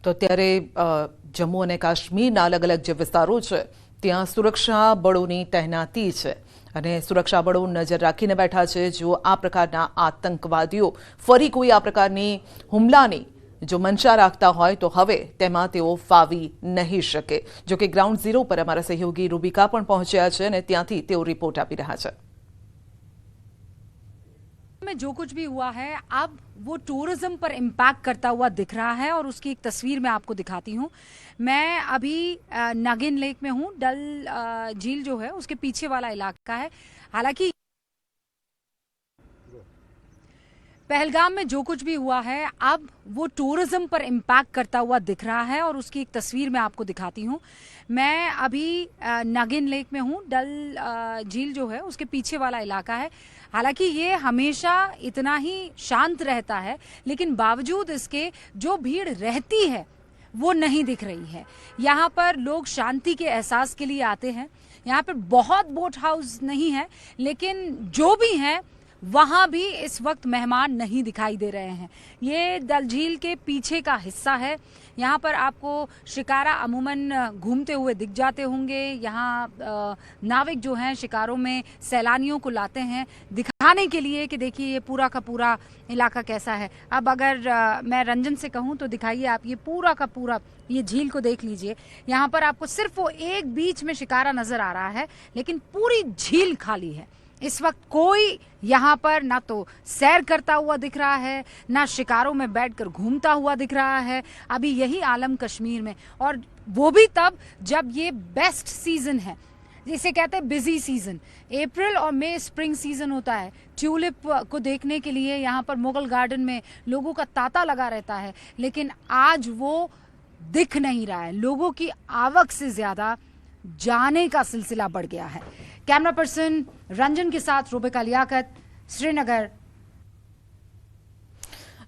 તો ત્યારે જમ્મુ અને કાશ્મીરના અલગ અલગ જે વિસ્તારો છે ત્યાં સુરક્ષા બળોની તહેનાતી છે અને સુરક્ષા બળો નજર રાખીને બેઠા છે। જો આ પ્રકારના આતંકવાદીઓ ફરી કોઈ આ પ્રકારની હુમલાની જો મંશા રાખતા હોય તો હવે તેમાં તેઓ ફાવી નહીં શકે। જો કે ગ્રાઉન્ડ ઝીરો પર અમારા સહયોગી રૂબિકા પણ પહોંચ્યા છે અને ત્યાંથી તેઓ રિપોર્ટ આપી રહ્યા છે। में जो कुछ भी हुआ है अब वो टूरिज्म पर इम्पैक्ट करता हुआ दिख रहा है और उसकी एक तस्वीर मैं आपको दिखाती हूँ। मैं अभी नागिन लेक में हूँ। डल झील जो है उसके पीछे वाला इलाका है। हालांकि पहलगाम में जो कुछ भी हुआ है अब वो टूरिज्म पर इम्पैक्ट करता हुआ दिख रहा है और उसकी एक तस्वीर मैं आपको दिखाती हूँ। मैं अभी नागिन लेक में हूँ। डल झील जो है उसके पीछे वाला इलाका है। हालांकि ये हमेशा इतना ही शांत रहता है, लेकिन बावजूद इसके जो भीड़ रहती है वो नहीं दिख रही है। यहाँ पर लोग शांति के एहसास के लिए आते हैं। यहाँ पर बहुत बोट हाउस नहीं है, लेकिन जो भी हैं वहाँ भी इस वक्त मेहमान नहीं दिखाई दे रहे हैं। ये डल झील के पीछे का हिस्सा है। यहाँ पर आपको शिकारा अमूमन घूमते हुए दिख जाते होंगे। यहाँ नाविक जो हैं शिकारों में सैलानियों को लाते हैं दिखाने के लिए कि देखिए ये पूरा का पूरा इलाका कैसा है। अब अगर मैं रंजन से कहूँ तो दिखाइए आप ये पूरा का पूरा ये झील को देख लीजिए। यहाँ पर आपको सिर्फ वो एक बीच में शिकारा नजर आ रहा है, लेकिन पूरी झील खाली है। इस वक्त कोई यहाँ पर ना तो सैर करता हुआ दिख रहा है, ना शिकारों में बैठकर घूमता हुआ दिख रहा है। अभी यही आलम कश्मीर में, और वो भी तब जब ये बेस्ट सीजन है, जिसे कहते हैं बिजी सीजन। अप्रैल और मई स्प्रिंग सीजन होता है। ट्यूलिप को देखने के लिए यहाँ पर मुगल गार्डन में लोगों का तांता लगा रहता है, लेकिन आज वो दिख नहीं रहा है। लोगों की आवक से ज्यादा जाने का सिलसिला बढ़ गया है। कैमरा पर्सन रंजन के साथ रूबिका लियाकत, श्रीनगर।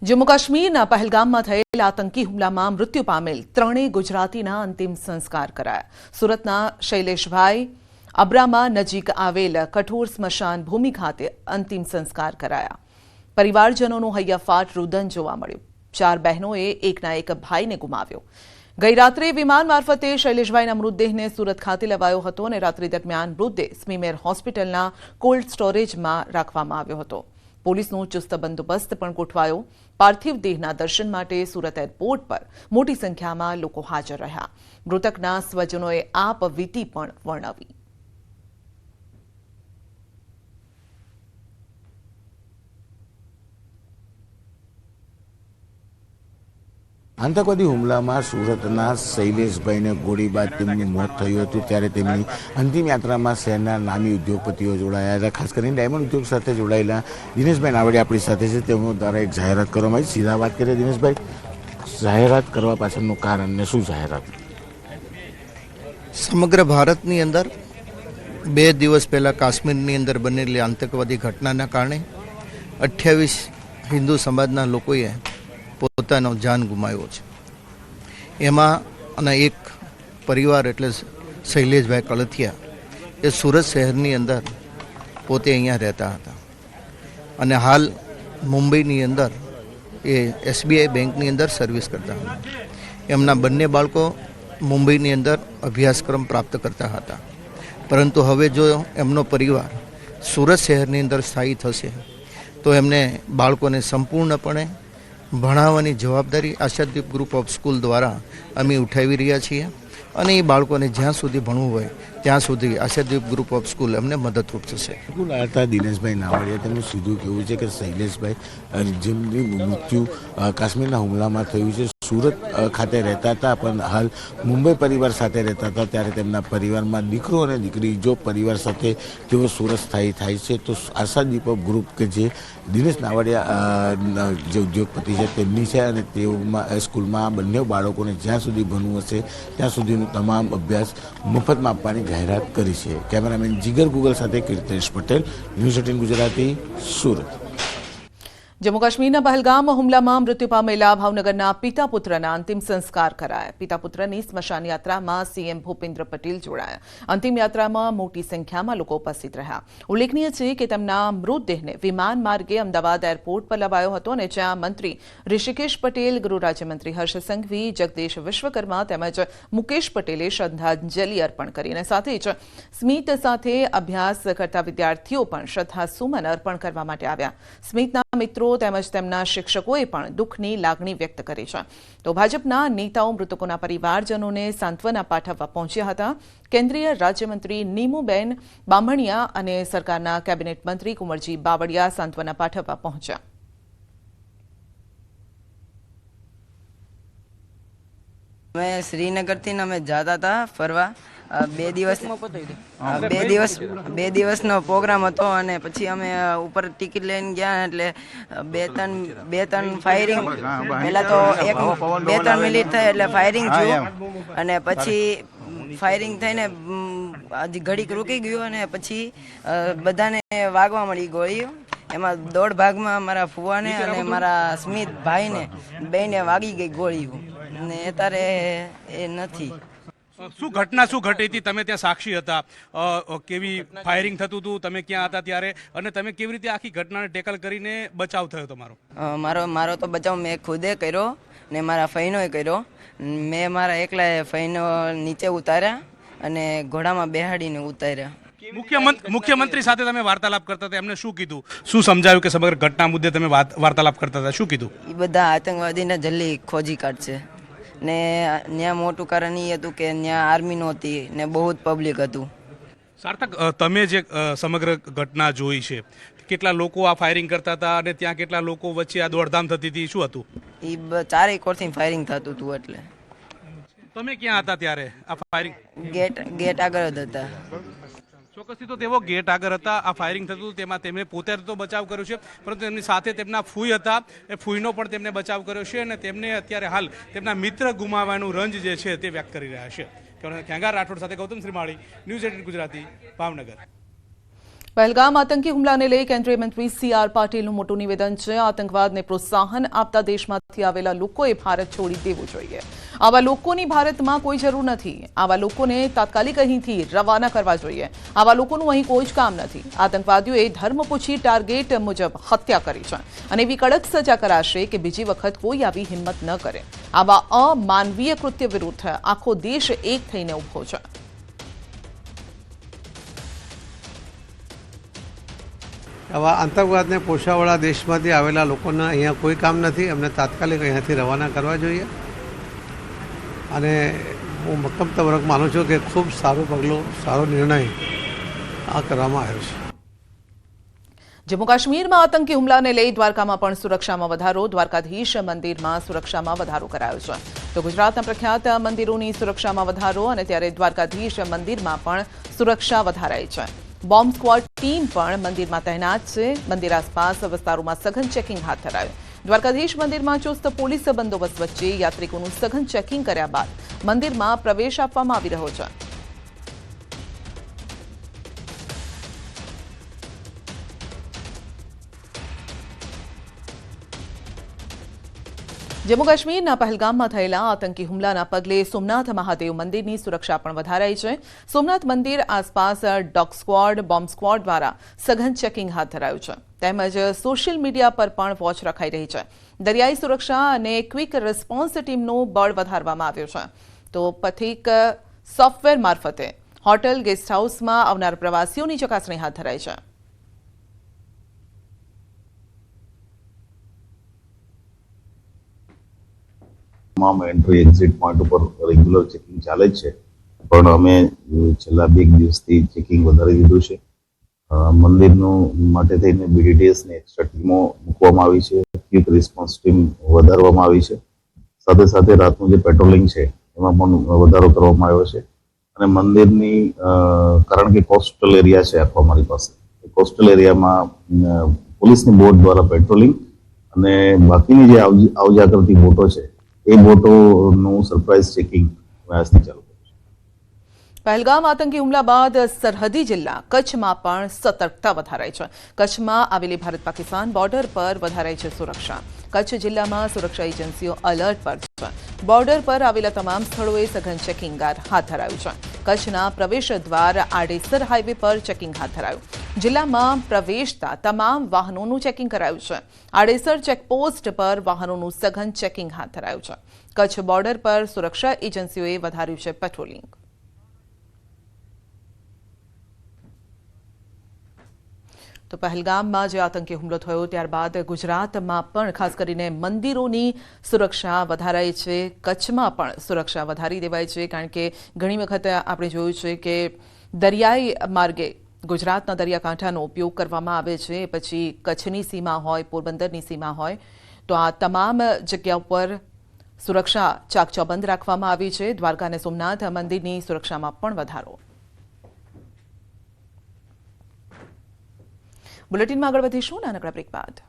जम्मू काश्मीરના પહેલગામમાં થયેલ આતંકી હુમલામાં મૃત્યુ પામેલ ત્રણેય ગુજરાતીના અંતિમ સંસ્કાર કરાયા। સુરતના શૈલેષભાઈ અબ્રામા નજીક આવેલ કઠોર સ્મશાન ભૂમિ ખાતે અંતિમ સંસ્કાર કરાયા। પરિવારજનોનું હૈયાફાટ રુદન જોવા મળ્યું। ચાર બહેનોએ એકના એક ભાઈને ગુમાવ્યો। ગઈ રાત્રે વિમાન મારફતે શૈલેષભાઈના મૃતદેહને સુરત ખાતે લવાયો હતો અને રાત્રિ દરમિયાન મૃતદેહ સ્મીમેર હોસ્પિટલના કોલ્ડ સ્ટોરેજમાં રાખવામાં આવ્યો હતો। પોલીસનો ચુસ્ત બંદોબસ્ત પણ ગોઠવાયો। પાર્થિવ દેહના દર્શન માટે સુરત એરપોર્ટ પર મોટી સંખ્યામાં લોકો હાજર રહ્યા। મૃતકના સ્વજનોએ આપવીતી પણ વર્ણવી। आतंकवादी हुमलामां सूरतना शैलेषभाईने गोळीबार तेमनुं मोत थयुं हतुं। त्यारे तेमनी अंतिम यात्रामां शहेरना नामी उद्योगपतिओ जोडाया हता। खास करीने डायमंड उद्योग साथे जोडाયેલા દિનેશભાઈ નાવડિયા આપણી સાથે છે। તેમનો દ્વારા એક જાહેરાત કરવામાં આવી। સીધા વાત કરીએ દિનેશભાઈ, જાહેરાત કરવા પાછળનું કારણ ને શું જાહેરાત? સમગ્ર ભારતની અંદર 2 દિવસ પહેલા કાશ્મીરની અંદર બનેલી આતંકવાદી ઘટનાના કારણે 28 હિન્દુ સમાજના લોકોએ પોતાનો જાન ગુમાવ્યો છે। એમાં અને એક પરિવાર એટલે શૈલેષભાઈ કળથિયા એ સુરત શહેરની અંદર પોતે અહીંયા રહેતા હતા અને હાલ મુંબઈની અંદર એ SBI બેંકની અંદર સર્વિસ કરતા હતા। એમના બંને બાળકો મુંબઈની અંદર અભ્યાસક્રમ પ્રાપ્ત કરતા હતા, પરંતુ હવે જો એમનો પરિવાર સુરત શહેરની અંદર સ્થાયી થશે તો એમને બાળકોને સંપૂર્ણપણે ભણાવવાની જવાબદારી આશાદીપ ગ્રુપ ઓફ સ્કૂલ દ્વારા અમે ઉઠાવી રહ્યા છીએ અને એ બાળકોને જ્યાં સુધી ભણવું હોય ત્યાં સુધી આશાદીપ ગ્રુપ ઓફ સ્કૂલ અમને મદદરૂપ થશે। દિનેશભાઈ નાવડિયા તેમનું સીધું કહેવું છે કે શૈલેષભાઈ જેમની મૃત્યુ કાશ્મીરના હુમલામાં થયું છે, સુરત ખાતે રહેતા હતા પણ હાલ મુંબઈ પરિવાર સાથે રહેતા હતા। ત્યારે તેમના પરિવારમાં દીકરો અને દીકરી જો પરિવાર સાથે તેઓ સુરત સ્થાયી થાય છે તો આશાદીપ ગ્રુપ કે જે દિનેશ નાવડિયા જે ઉદ્યોગપતિ છે તેમની છે અને તેઓમાં સ્કૂલમાં બંને બાળકોને જ્યાં સુધી ભણવું હશે ત્યાં સુધીનું તમામ અભ્યાસ મફતમાં આપવાની જાહેરાત કરી છે। કેમેરામેન જીગર ગુગલ સાથે કીર્તેશ પટેલ, ન્યૂઝ 18 ગુજરાતી, સુરત। જમ્મુ કાશ્મીરના પહલગામ હુમલામાં મૃત્યુ પામેલા ભાવનગરના પિતા પુત્રના અંતિમ સંસ્કાર કરાયા. પિતા પુત્રની સ્મશાન યાત્રામાં સીએમ ભૂપેન્દ્ર પટેલ જોડાયા. અંતિમ યાત્રામાં મોટી સંખ્યામાં લોકો ઉપસ્થિત રહ્યા. ઉલ્લેખનીય છે કે તેમના મૃતદેહને વિમાન માર્ગે અમદાવાદ એરપોર્ટ પર લવાયો હતો અને જ્યાં મંત્રી ઋષિકેશ પટેલ, ગૃહ રાજ્યમંત્રી હર્ષ સંઘવી, જગદીશ વિશ્વકર્મા તેમજ મુકેશ પટેલે શ્રદ્ધાંજલિ અર્પણ કરીને સાથે જ સ્મિત સાથે અભ્યાસ કરતા વિદ્યાર્થીઓ પણ શ્રદ્ધાસુમન અર્પણ કરવા માટે આવ્યા. સ્મિતના મિત્રો તેમજ તેમના શિક્ષકોએ પણ દુઃખની લાગણી વ્યક્ત કરી છે. તો ભાજપના નેતાઓ મૃતકોના પરિવારજનોને સાંત્વના પાઠવવા પહોંચ્યા હતા. કેન્દ્રીય રાજ્યમંત્રી નીમુબેન બામણિયા અને સરકારના કેબિનેટ મંત્રી કુંવરજી બાવળિયા સાંત્વના પાઠવવા પહોંચ્યા. અમે શ્રીનગરથી અમે જતા હતા ફરવા. બે દિવસનો પ્રોગ્રામ હતો અને પછી અમે ઉપર ટિકિટ લઈને ગયા એટલે બે ત્રણ ફાયરિંગ, પહેલા તો બે ત્રણ મિનિટ થઈ એટલે ફાયરિંગ થયું અને પછી ફાયરિંગ થઈને હજી ઘડીક રૂકી ગયું અને પછી બધાને વાગવા મળી ગોળીઓ. એમાં દોઢ ભાગમાં મારા ફુવાને અને મારા સ્મિત ભાઈને બેને વાગી ગઈ ગોળીઓ અને અત્યારે એ નથી. શું ઘટના શું ઘટી હતી? તમે ત્યાં સાક્ષી હતા, કેવી ફાયરિંગ થતું હતું, તમે ક્યાં હતા ત્યારે, અને તમે કેવી રીતે આખી ઘટનાને ટેકલ કરીને બચાવ થયો તમારો? મારો તો બચાવ મેં ખુદે કર્યો ને મારા ફઈનોએ કર્યો. મેં મારા એકલા ફઈનો નીચે ઉતાર્યા અને ઘોડામાં બેહાડીને ઉતાર્યા. મુખ્યમંત્રી સાથે તમે વાર્તાલાપ કરતા હતા, એમને શું કીધું, શું સમજાવ્યું કે સમગ્ર ઘટના મુદ્દે તમે વાર્તાલાપ કરતા હતા, શું કીધું? એ બધા આતંકવાદીને જલ્દી ખોજી કાઢશે ને ત્યાં મોટું કારણ એ હતું કે ત્યાં આર્મી નહોતી ને બહુ જ પબ્લિક હતું. સાર્થક, તમે જે સમગ્ર ઘટના જોઈ છે, કેટલા લોકો આ ફાયરિંગ કરતા હતા અને ત્યાં કેટલા લોકો વચ્ચે આ દોડધામ થતી હતી, શું હતું? એ ચારેય કોરથી ફાયરિંગ થતું હતું. એટલે તમે ક્યાં હતા ત્યારે આ ફાયરિંગ? ગેટ આગળ જ હતા. ચોક્કસથી તો તેઓ ગેટ આગળ હતા, આ ફાયરિંગ થતું હતું, તેમાં તેમણે પોતે તો બચાવ કર્યો છે, પરંતુ તેમની સાથે તેમના ફૂઈ હતા, એ ફૂઈનો પણ તેમને બચાવ કર્યો છે અને તેમને અત્યારે હાલ તેમના મિત્ર ગુમાવવાનું રંજ જે છે તે વ્યક્ત કરી રહ્યા છે. ખેંગાર રાઠોડ સાથે ગૌતમ શ્રીમાળી, ન્યૂઝ 18 ગુજરાતી, ભાવનગર. પહલગામ આતંકી હુમલાને લઈ કેન્દ્રીય મંત્રી CR પાટીલનું મોટું નિવેદન છે. આતંકવાદને પ્રોત્સાહન આપતા દેશમાંથી આવેલા લોકોએ ભારત છોડી દેવું જોઈએ. આવા લોકોની ભારતમાં કોઈ જરૂર નથી. આવા લોકોને તાત્કાલિક અહીંથી રવાના કરવા જોઈએ. આવા લોકોનું અહીં કોઈ જ કામ નથી. આતંકવાદીઓએ ધર્મ પૂછી ટાર્ગેટ મુજબ હત્યા કરી છે અને એવી કડક સજા કરાશે કે બીજી વખત કોઈ આવી હિંમત ન કરે. આવા અમાનવીય કૃત્ય વિરુદ્ધ આખો દેશ એક થઈને ઉભો છે. આવા આતંકવાદને પોષાવાળા દેશમાંથી આવેલા લોકોના અહીંયા કોઈ કામ નથી. એમને તાત્કાલિક અહીંયાથી રવાના કરવા જોઈએ અને હું મક્કમતાપૂર્વક માનું છું કે ખૂબ સારું પગલું, સારો નિર્ણય આ કરવામાં આવ્યો છે. જમ્મુ કાશ્મીરમાં આતંકી હુમલાને લઈ દ્વારકામાં પણ સુરક્ષામાં વધારો. દ્વારકાધીશ મંદિરમાં સુરક્ષામાં વધારો કરાયો છે. તો ગુજરાતના પ્રખ્યાત મંદિરોની સુરક્ષામાં વધારો અને ત્યારે દ્વારકાધીશ મંદિરમાં પણ સુરક્ષા વધારાઈ છે. બોમ્બ સ્ક્વોડ ટીમ પણ મંદિરમાં તૈનાત છે. મંદિર આસપાસ વિસ્તારોમાં સઘન ચેકિંગ હાથ ધરાયું. દ્વારકાધીશ મંદિરમાં ચુસ્ત પોલીસ બંદોબસ્ત વચ્ચે યાત્રિકોનું સઘન ચેકિંગ કર્યા બાદ મંદિરમાં પ્રવેશ આપવામાં આવી રહ્યો છે. જમ્મુ કાશ્મીરના પહલગામમાં થયેલા આતંકી હુમલાના પગલે સોમનાથ મહાદેવ મંદિરની સુરક્ષા પણ વધારાઈ છે. સોમનાથ મંદિર આસપાસ ડોગ સ્ક્વોડ, બોમ્બ સ્ક્વોડ દ્વારા સઘન ચેકિંગ હાથ ધરાયું છે. તેમજ સોશિયલ મીડિયા પર પણ વોચ રખાઈ રહી છે. દરિયાઈ સુરક્ષા અને ક્વિક રિસ્પોન્સ ટીમનું બળ વધારવામાં આવ્યું છે. તો પથિક સોફ્ટવેર મારફતે હોટેલ, ગેસ્ટ હાઉસમાં આવનાર પ્રવાસીઓની ચકાસણી હાથ ધરાઈ છે. તમામ એન્ટ્રી એક્ઝિટ પોઈન્ટ ઉપર રેગ્યુલર ચેકિંગ ચાલે જ છે, પણ અમે છેલ્લા 2 દિવસથી ચેકિંગ વધારી દીધું છે. મંદિરનું માટે થઈને BDTS ને એક્સ્ટ્રા ટીમો મૂકવામાં આવી છે. ક્વિક રિસ્પોન્સ ટીમ વધારવામાં આવી છે. સાથે સાથે રાતનું જે પેટ્રોલિંગ છે એમાં પણ વધારો કરવામાં આવ્યો છે. અને મંદિરની કારણ કે કોસ્ટલ એરિયા છે આખો અમારી પાસે, કોસ્ટલ એરિયામાં પોલીસની બોટ દ્વારા પેટ્રોલિંગ અને બાકીની જે આવજા કરતી બોટો છે એ બોટોનું સરપ્રાઇઝ ચેકિંગ આજથી ચાલુ. પહેલગામ આતંકી હુમલા બાદ સરહદી જિલ્લા કચ્છમાં પણ સતર્કતા વધારાઈ છે. કચ્છમાં આવેલી ભારત પાકિસ્તાન બોર્ડર પર વધારાઈ છે સુરક્ષા. કચ્છ જિલ્લામાં સુરક્ષા એજન્સીઓ એલર્ટ પર છે. બોર્ડર પર આવેલા તમામ સ્થળોએ સઘન ચેકિંગ હાથ ધરાયું છે. કચ્છના પ્રવેશ દ્વાર આડેસર હાઈવે પર ચેકિંગ હાથ ધરાયું. જિલ્લામાં પ્રવેશતા તમામ વાહનોનું ચેકિંગ કરાયું છે. આડેસર ચેકપોસ્ટ પર વાહનોનું સઘન ચેકિંગ હાથ ધરાયું છે. કચ્છ બોર્ડર પર સુરક્ષા એજન્સીઓએ વધાર્યું છે પેટ્રોલિંગ. તો પહેલગામમાં જે આતંકી હુમલો થયો ત્યારબાદ ગુજરાતમાં પણ ખાસ કરીને મંદિરોની સુરક્ષા વધારાઈ છે. કચ્છમાં પણ સુરક્ષા વધારી દેવાઈ છે, કારણ કે ઘણી વખત આપણે જોયું છે કે દરિયાઈ માર્ગે ગુજરાતના દરિયાકાંઠાનો ઉપયોગ કરવામાં આવે છે, પછી કચ્છની સીમા હોય, પોરબંદરની સીમા હોય, તો આ તમામ જગ્યાઓ પર સુરક્ષા ચાકચौबंद રાખવામાં આવી છે. દ્વારકા અને સોમનાથ મંદિરની સુરક્ષામાં પણ વધારો. બુલેટિનમાં આગળ વધીશું નાનકડા બ્રેક બાદ.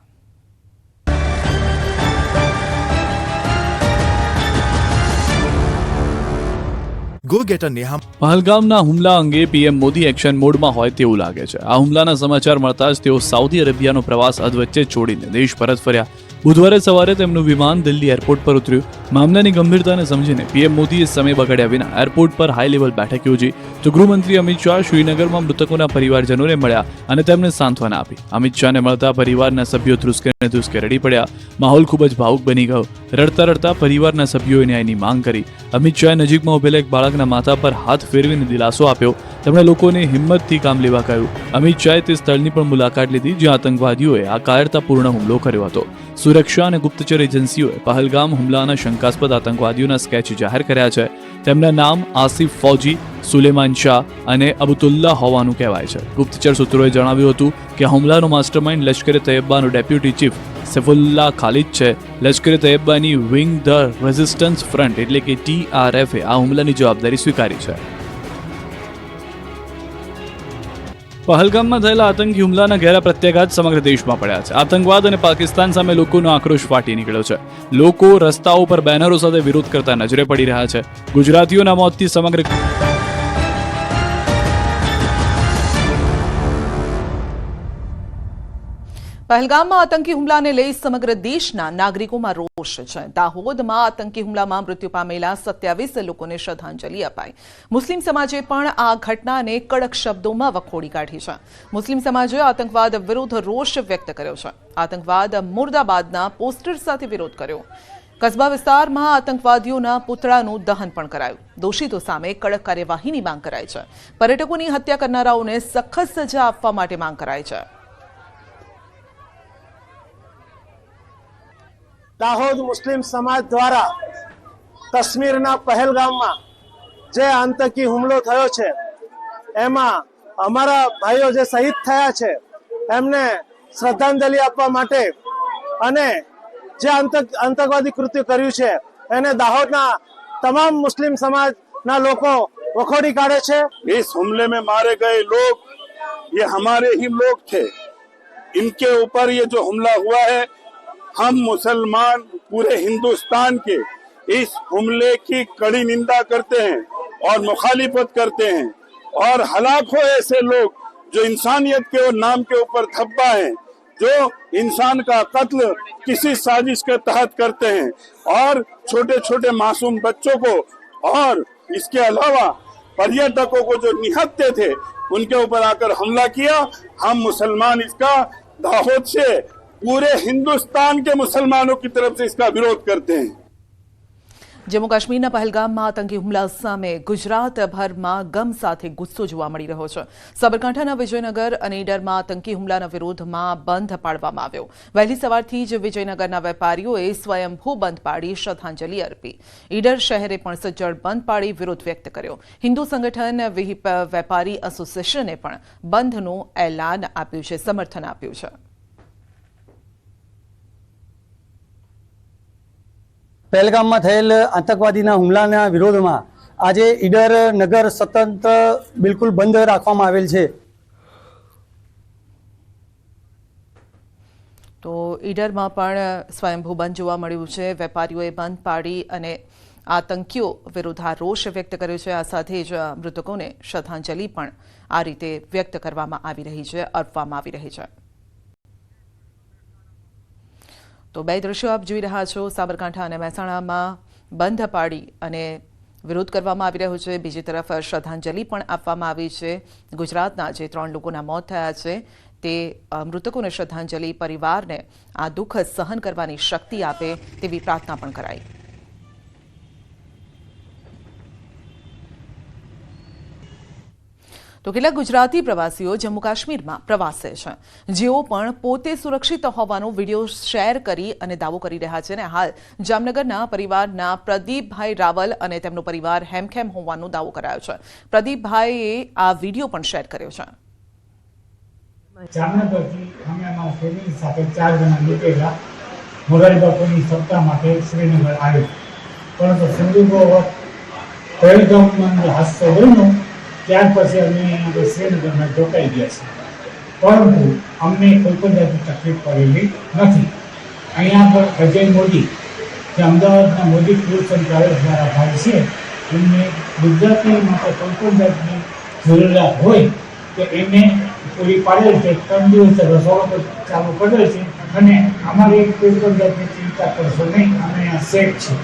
Go get a Neha. પહલગામના હુમલા અંગે પીએમ મોદી એક્શન મોડમાં હોય તેવું લાગે છે. આ હુમલાના સમાચાર મળતા જ તેઓ સાઉદી અરેબિયાનો પ્રવાસ અધવચ્ચે છોડીને દેશ પરત ફર્યા. બુધવારે સવારે તેમનું વિમાન દિલ્હી એરપોર્ટ પર ઉતર્યું. મામલાની ગંભીરતાને સમજીને પીએમ મોદીએ સમય બગાડ્યા વિના એરપોર્ટ પર હાઈ લેવલ બેઠક યોજી. તો ગૃહમંત્રી અમિત શાહ શ્રીનગરમાં મૃતકોના પરિવારજનોને મળ્યા અને તેમને સાંત્વના આપી. અમિત શાહને મળતા પરિવારના સભ્યો ધ્રુસકે રડી પડ્યા. માહોલ ખૂબ જ ભાવુક બની ગયો. રડતા રડતા પરિવારના સભ્યોએ ન્યાયની માંગ કરી. અમિત શાહે નજીકમાં ઉભેલા એક બાળકના માથા પર હાથ ફેરવીને દિલાસો આપ્યો. તેમણે લોકોને હિંમતથી કામ લેવા કહ્યું. અમિત શાહે તે સ્થળની પણ મુલાકાત લીધી જ્યાં આતંકવાદીઓએ આ કાયરતાપૂર્ણ હુમલો કર્યો હતો. સુરક્ષા અને ગુપ્તચર એજન્સીઓએ પહલગામ હુમલાના શંકાસ્પદ આતંકવાદીઓના સ્કેચ જાહેર કર્યા છે. તેમના નામ આસિફ ફૌજી, સુલેમાન શાહ અને અબુતુલ્લા હોવાનું કહેવાય છે. ગુપ્તચર સૂત્રોએ જણાવ્યું હતું કે હુમલાનો માસ્ટરમાઇન્ડ લશ્કરે તૈયબાનો ડેપ્યુટી ચીફ સૈફુલ્લાહ ખાલિદ છે. લશ્કરે તૈયબાની વિંગ ધ રેઝિસ્ટન્સ ફ્રન્ટ એટલે કે TRF આ હુમલાની જવાબદારી સ્વીકારી છે. પહલગામમાં થયેલા આતંકી હુમલાના ઘેરા પ્રત્યાઘાત સમગ્ર દેશમાં પડ્યા છે. આતંકવાદ અને પાકિસ્તાન સામે લોકોનો આક્રોશ ફાટી નીકળ્યો છે. લોકો રસ્તાઓ પર બેનરો સાથે વિરોધ કરતા નજરે પડી રહ્યા છે. ગુજરાતીઓના મોતથી સમગ્ર પહેલગામમાં આતંકી હુમલાને લઈ સમગ્ર દેશના નાગરિકોમાં રોષ છે. દાહોદમાં આતંકી હુમલામાં મૃત્યુ પામેલા 27 લોકોને શ્રદ્ધાંજલિ અપાઈ. મુસ્લિમ સમાજે પણ આ ઘટનાને કડક શબ્દોમાં વખોડી કાઢી છે. મુસ્લિમ સમાજે આતંકવાદ વિરુદ્ધ રોષ વ્યક્ત કર્યો છે. આતંકવાદ મુર્દાબાદના પોસ્ટર સાથે વિરોધ કર્યો. કસ્બા વિસ્તારમાં આતંકવાદીઓના પુતળાનું દહન પણ કરાયું. દોષિતો સામે કડક કાર્યવાહીની માંગ કરાઈ છે. પર્યટકોની હત્યા કરનારાઓને સખત સજા આપવા માટે માંગ કરાઈ છે. દાહોદ મુસ્લિમ સમાજ દ્વારા કાશ્મીરના પહેલગામમાં જે આતંકી હુમલો થયો છે એમાં અમારા ભાઈઓ જે શહીદ થયા છે એમને શ્રદ્ધાંજલિ આપવા માટે અને જે આતંકવાદી કૃત્ય કર્યું છે એને દાહોદના તમામ મુસ્લિમ समाज લોકો વખોડી કાઢે છે. इस हमले में मारे गए लोग ये हमारे ही लोग थे. इनके ऊपर ये जो हमला हुआ है, हम मुसलमान पूरे हिंदुस्तान के इस हमले की कड़ी निंदा करते हैं और मुखालिफत करते हैं. और हलाकों ऐसे लोग जो इंसानियत के नाम के ऊपर धब्बा हैं, जो इंसान का कत्ल किसी साजिश के तहत करते हैं और छोटे छोटे मासूम बच्चों को और इसके अलावा पर्यटकों को जो निहत्ते थे उनके ऊपर आकर हमला किया. हम मुसलमान इसका दाहोद से पूरे हिंदुस्तान के मुसलमानों की तरफ से इसका विरोध करते हैं. જમ્મુ કાશ્મીરના પહેલગામમાં આતંકી હુમલા સામે ગુજરાતભરમાં ગમ સાથે ગુસ્સો જોવા મળી રહ્યો છે. સાબરકાંઠાના વિજયનગર અને ઈડરમાં આતંકી હુમલાના વિરોધમાં બંધ પાડવામાં આવ્યો. વહેલી સવારથી જ વિજયનગરના વેપારીઓએ સ્વયંભૂ બંધ પાડી શ્રદ્ધાંજલિ અર્પી. ઈડર શહેરે પણ સજ્જડ બંધ પાડી વિરોધ વ્યક્ત કર્યો. હિન્દુ સંગઠન વિહિપ વેપારી એસોસિએશને પણ બંધનું એલાન આપ્યું છે, સમર્થન આપ્યું છે. પહેલગામમાં થયેલ આતંકવાદીના હુમલાના વિરોધમાં આજે ઈડર નગર સતત બિલકુલ બંધ રાખવામાં આવેલ છે. તો ઈડરમાં પણ સ્વયંભૂ બંધ જોવા મળ્યું છે. વેપારીઓએ બંધ પાડી અને આતંકીઓ વિરુદ્ધ રોષ વ્યક્ત કર્યો છે. આ સાથે જ મૃતકોને શ્રદ્ધાંજલિ પણ આ રીતે વ્યક્ત કરવામાં આવી રહી છે, અર્પવામાં આવી રહી છે. તો બે દ્રશ્યો આપ જોઈ રહ્યા છો. સાબરકાંઠા અને મહેસાણામાં બંધ પાડી અને વિરોધ કરવામાં આવી રહ્યો છે. બીજી તરફ શ્રદ્ધાંજલિ પણ આપવામાં આવી છે. ગુજરાતના જે 3 લોકોના મોત થયા છે તે મૃતકોને શ્રદ્ધાંજલિ, પરિવારને આ દુઃખ સહન કરવાની શક્તિ આપે તેવી પ્રાર્થના પણ કરાઈ. તો કેટલાક ગુજરાતી પ્રવાસીઓ જમ્મુ કાશ્મીરમાં પ્રવાસે છે, જેઓ પણ પોતે સુરક્ષિત હોવાનો વિડીયો શેર કરી અને દાવો કરી રહ્યા છે. અને હાલ જામનગરના પરિવારના પ્રદીપભાઈ રાવલ અને તેમનો પરિવાર હેમખેમ હોવાનો દાવો કરાયો છે. પ્રદીપભાઈએ આ વિડીયો પણ શેર કર્યો છે. જામનગરથી અમે અમારા ફેમિલી સાથે 4 જણા નીકળેલા મોરારી બાપુની સપ્તાહ માટે શ્રીનગર આવ્યું, પરંતુ સંજોગોવશ પહેલગામમાં હાદસો બન્યો ત્યાર પછી અમે શ્રીનગરમાં રોકાઈ ગયા છીએ, પરંતુ અમને કોઈ પણ જાતની તકલીફ પડેલી નથી. અહીંયા પર અજય મોદી જે અમદાવાદના મોદી ટૂર્સ એન્ડ ટ્રાવેલ્સ દ્વારા ભાઈ છે, એમને ગુજરાતી માટે કોઈ પણ જાતની જરૂરિયાત હોય તો એમને પૂરી પાડેલ છે. 3 દિવસ રસોડો ચાલુ કરેલ છે અને અમારી કોઈ પણ જાતની ચિંતા કરશો નહીં, અમે અહીંયા સેફ છીએ.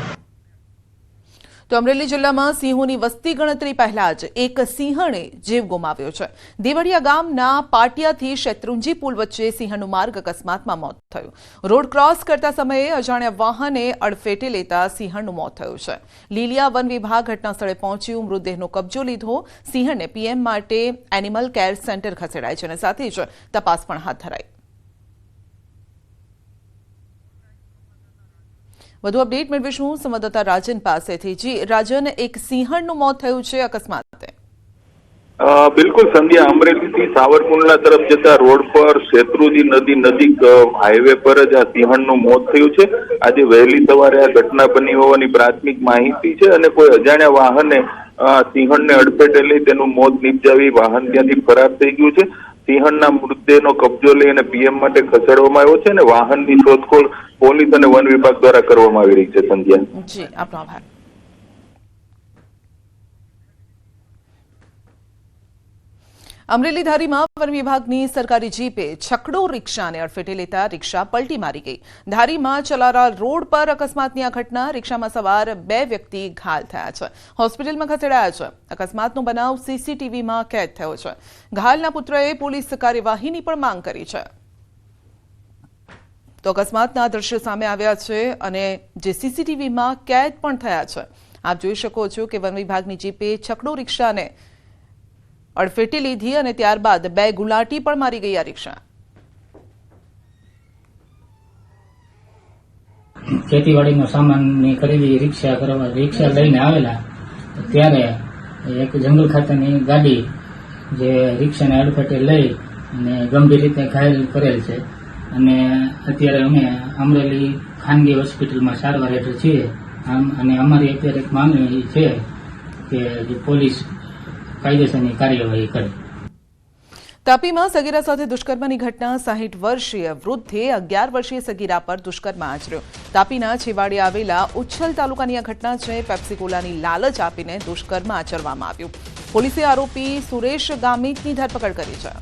તો અમરેલી જિલ્લામાં સિંહોની વસ્તી ગણતરી પહેલા જ એક સિંહણે જીવ ગુમાવ્યો છે. દેવળિયા ગામના પાટિયાથી શેત્રુંજી પુલ વચ્ચે સિંહણનું માર્ગ અકસ્માતમાં મોત થયું. રોડ ક્રોસ કરતા સમયે અજાણ્યા વાહને અડફેટે લેતા સિંહણનું મોત થયું છે. લીલિયા વન વિભાગ ઘટના સ્થળે પહોંચ્યું, મૃતદેહનો કબજો લીધો. સિંહણને પીએમ માટે એનિમલ કેર સેન્ટર ખસેડાય છે અને સાથે જ તપાસ પણ હાથ ધરાઈ. વધુ અપડેટ મેળવીશું સંવાદદાતા રાજન પાસેથી. જી રાજન, એક સિંહણનું મોત થયું છે અકસ્માતે. બિલકુલ સંધ્યા, અમરેલીથી સાવરકુંડલા તરફ જતા રોડ પર શેત્રુંજી નદી નજીક હાઈવે પર જ આ સિંહણનું મોત થયું છે. આજે વહેલી સવારે આ ઘટના બની હોવાની પ્રાથમિક માહિતી છે અને કોઈ અજાણ્યા વાહને સિંહણને અડફેટે લઈ તેનું મોત નિપજાવી વાહન ત્યાંથી ફરાર થઈ ગયું છે. સિંહણના મૃતદેહનો કબજો લઈ અને પીએમ માટે ખસેડવામાં આવ્યો છે અને વાહનની શોધખોળ પોલીસ અને વન વિભાગ દ્વારા કરવામાં આવી રહી છે. સંધ્યા જી, આપનો આભાર. અમરેલી ધારીમાં વન વિભાગની સરકારી જીપે છકડો રિક્ષાને અડફેટે લેતા રિક્ષા પલટી મારી ગઈ. ધારીમાં ચલારા રોડ પર અકસ્માતની આ ઘટના, રિક્ષામાં સવાર 2 વ્યક્તિ ઘાયલ થયા છે, હોસ્પિટલમાં ખસેડાયા છે. અકસ્માતનો બનાવ સીસીટીવીમાં કેદ થયો છે. ઘાયલના પુત્રએ પોલીસ કાર્યવાહીની પણ માંગ કરી છે. તો અકસ્માતના દ્રશ્યો સામે આવ્યા છે અને જે સીસીટીવીમાં કેદ પણ થયા છે. આપ જોઈ શકો છો કે વન વિભાગની જીપે છકડો રિક્ષાને અડફેટે લીધી અને ત્યારબાદ 2 ગુલાટી પણ મારી ગઈ આ રિક્ષા. ખેતીવાડીનો સામાનની ખરીદી રિક્ષા લઈને આવેલા ત્યારે એક જંગલ ખાતાની ગાડી જે રિક્ષાને અડફેટે લઈ અને ગંભીર રીતે ઘાયલ કરેલ છે અને અત્યારે અમે અમરેલી ખાનગી હોસ્પિટલમાં સારવાર હેઠળ છીએ. અને અમારી અત્યારે એક માંગણી છે કે પોલીસ કાયદેસરની કાર્યવાહી કરે. તાપીમાં સગીરા સાથે દુષ્કર્મની ઘટના, 60 વર્ષીય વૃદ્ધે 11 વર્ષીય સગીરા પર દુષ્કર્મ આચર્યો. તાપીના છેવાડે આવેલા ઉચ્છલ તાલુકાની આ ઘટના છે. પેપ્સી કોલાની લાલચ આપીને દુષ્કર્મ આચરવામાં આવ્યું. પોલીસે આરોપી સુરેશ ગામિતની ધરપકડ કરી છે.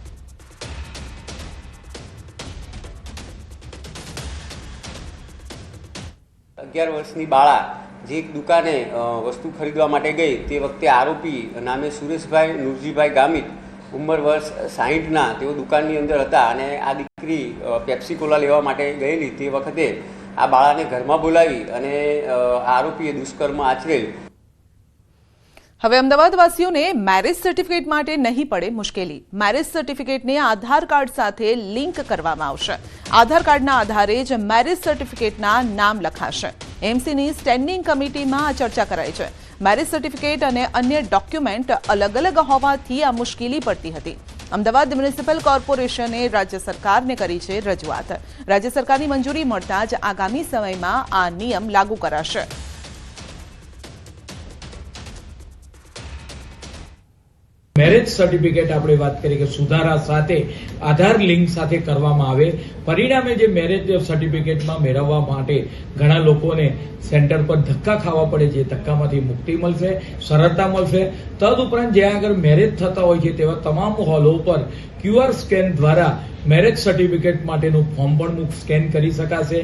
અગિયાર વર્ષની બાળા જે એક દુકાને વસ્તુ ખરીદવા માટે ગઈ તે વખતે આરોપી નામે સુરેશભાઈ નુરજીભાઈ ગામિત, ઉંમર વર્ષ 60ના, તેઓ દુકાનની અંદર હતા અને આ દીકરી પેપ્સી કોલા લેવા માટે ગયેલી તે વખતે આ બાળાને ઘરમાં બોલાવી અને આરોપીએ દુષ્કર્મ આચરેલ. હવે અમદાવાદવાસીઓને મેરેજ સર્ટિફિકેટ માટે નહીં પડે મુશ્કેલી. મેરેજ સર્ટિફિકેટને આધાર કાર્ડ સાથે લિંક કરવામાં આવશે. આધાર કાર્ડના આધારે જ મેરેજ સર્ટિફિકેટના નામ લખાશે. એમસીની સ્ટેન્ડિંગ કમિટીમાં આ ચર્ચા કરાઈ છે. મેરેજ સર્ટિફિકેટ અને અન્ય ડોક્યુમેન્ટ અલગ અલગ હોવાથી આ મુશ્કેલી પડતી હતી. અમદાવાદ મ્યુનિસિપલ કોર્પોરેશને રાજ્ય સરકારને કરી છે રજૂઆત. રાજ્ય સરકારની મંજૂરી મળતા જ આગામી સમયમાં આ નિયમ લાગુ કરાશે. મેરેજ સર્ટિફિકેટ આપણે વાત કરીએ કે સુધારા સાથે આધાર લિંક સાથે કરવામાં આવે, પરિણામે જે મેરેજ સર્ટિફિકેટમાં મેળવવા માટે ઘણા લોકોને સેન્ટર પર ધક્કા ખાવા પડે છે, ધક્કામાંથી મુક્તિ મળશે, સરળતા મળશે. તદુપરાંત જ્યાં આગળ મેરેજ થતા હોય છે તેવા તમામ હોલો પર QR સ્કેન દ્વારા મેરેજ સર્ટિફિકેટ માટેનું ફોર્મ પણ સ્કેન કરી શકાશે.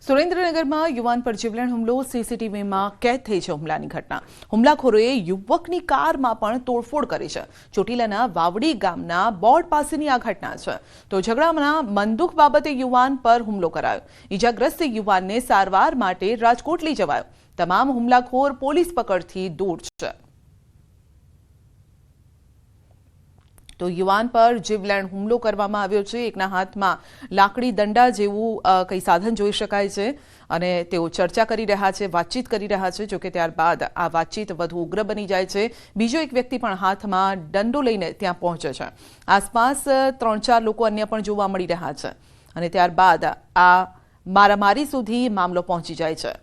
સુરેન્દ્રનગરમાં યુવાન પર જીવલેણ હુમલો, સીસીટીવીમાં કેદ થઈ છે હુમલાની ઘટના. હુમલાખોરોએ યુવકની કારમાં પણ તોડફોડ કરી છે. ચોટીલાના વાવડી ગામના બોર્ડ પાસેની આ ઘટના છે. તો ઝઘડાના મનદુખ બાબતે યુવાન પર હુમલો કરાયો. ઈજાગ્રસ્ત યુવાનને સારવાર માટે રાજકોટ લઈ જવાયો. તમામ હુમલાખોર પોલીસ પકડથી દૂર છે. તો યુવાન પર જીવલેણ હુમલો કરવામાં આવ્યો છે. એકના હાથમાં લાકડી દંડા જેવું કંઈ સાધન જોઈ શકાય છે અને તેઓ ચર્ચા કરી રહ્યા છે, વાતચીત કરી રહ્યા છે. જોકે ત્યારબાદ આ વાતચીત વધુ ઉગ્ર બની જાય છે. બીજો એક વ્યક્તિ પણ હાથમાં દંડો લઈને ત્યાં પહોંચે છે. આસપાસ 3-4 લોકો અન્ય પણ જોવા મળી રહ્યા છે અને ત્યારબાદ આ મારામારી સુધી મામલો પહોંચી જાય છે.